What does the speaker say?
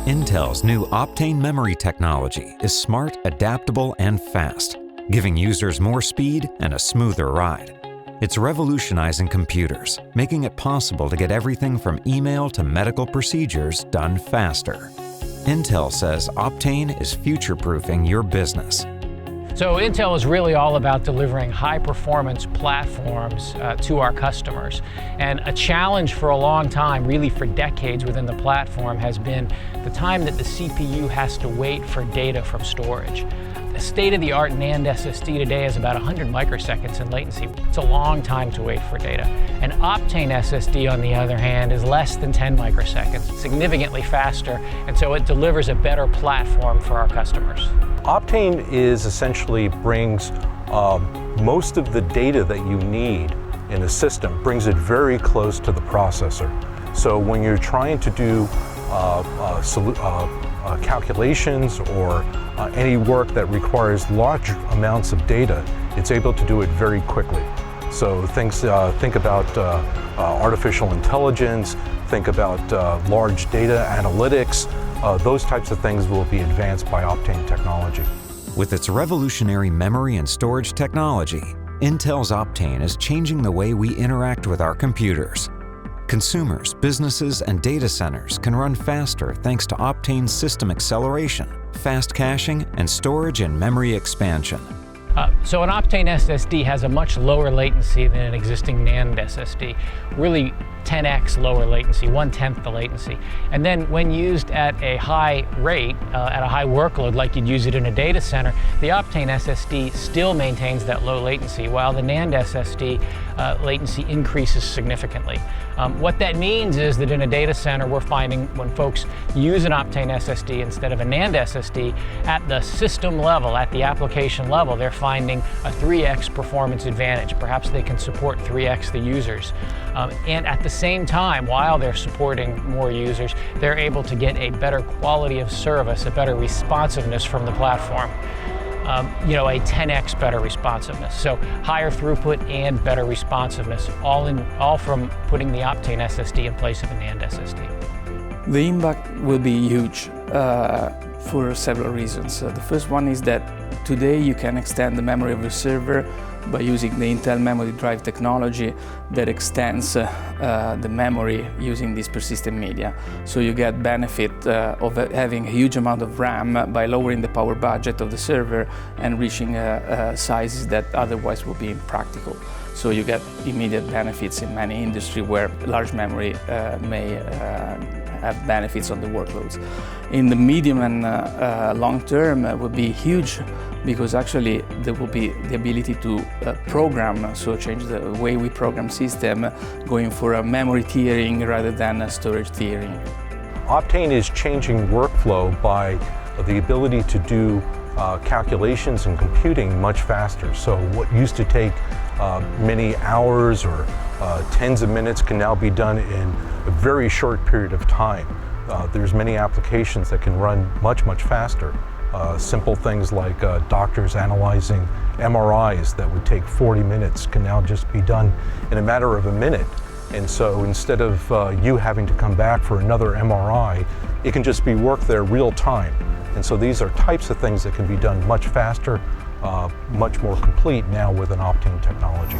Intel's new Optane memory technology is smart, adaptable, and fast, giving users more speed and a smoother ride. It's revolutionizing computers, making it possible to get everything from email to medical procedures done faster. Intel says Optane is future-proofing your business. So Intel is really all about delivering high-performance platforms to our customers. And a challenge for a long time, really for decades within the platform, has been the time that the CPU has to wait for data from storage. The state-of-the-art NAND SSD today is about 100 microseconds in latency. It's a long time to wait for data. An Optane SSD, on the other hand, is less than 10 microseconds, significantly faster, and so it delivers a better platform for our customers. Optane essentially brings most of the data that you need in a system, brings it very close to the processor. So when you're trying to do calculations or any work that requires large amounts of data, it's able to do it very quickly. So think about artificial intelligence, think about large data analytics. Those types of things will be advanced by Optane technology. With its revolutionary memory and storage technology, Intel's Optane is changing the way we interact with our computers. Consumers, businesses, and data centers can run faster thanks to Optane's system acceleration, fast caching, and storage and memory expansion. So an Optane SSD has a much lower latency than an existing NAND SSD, really 10x lower latency, 1/10 the latency. And then when used at a high rate, at a high workload like you'd use it in a data center, the Optane SSD still maintains that low latency, while the NAND SSD latency increases significantly. What that means is that in a data center, we're finding when folks use an Optane SSD instead of a NAND SSD, at the system level, at the application level, they're finding a 3x performance advantage. Perhaps they can support 3x the users. And at the same time, while they're supporting more users, they're able to get a better quality of service, a better responsiveness from the platform. A 10x better responsiveness. So higher throughput and better responsiveness, all from putting the Optane SSD in place of a NAND SSD. The impact will be huge for several reasons. The first one is that today you can extend the memory of the server by using the Intel memory drive technology that extends the memory using this persistent media. So you get benefit of having a huge amount of RAM by lowering the power budget of the server and reaching sizes that otherwise would be impractical. So you get immediate benefits in many industries where large memory may have benefits on the workloads. In the medium and long term, it would be huge because actually there will be the ability to program, so change the way we program system, going for a memory tiering rather than a storage tiering. Optane is changing workflow by the ability to do calculations and computing much faster. So what used to take many hours or tens of minutes can now be done in a very short period of time. There's many applications that can run much faster. Simple things like doctors analyzing MRIs that would take 40 minutes can now just be done in a matter of a minute. And so instead of you having to come back for another MRI, it can just be worked there real time. And so these are types of things that can be done much faster, much more complete now with an Optane technology.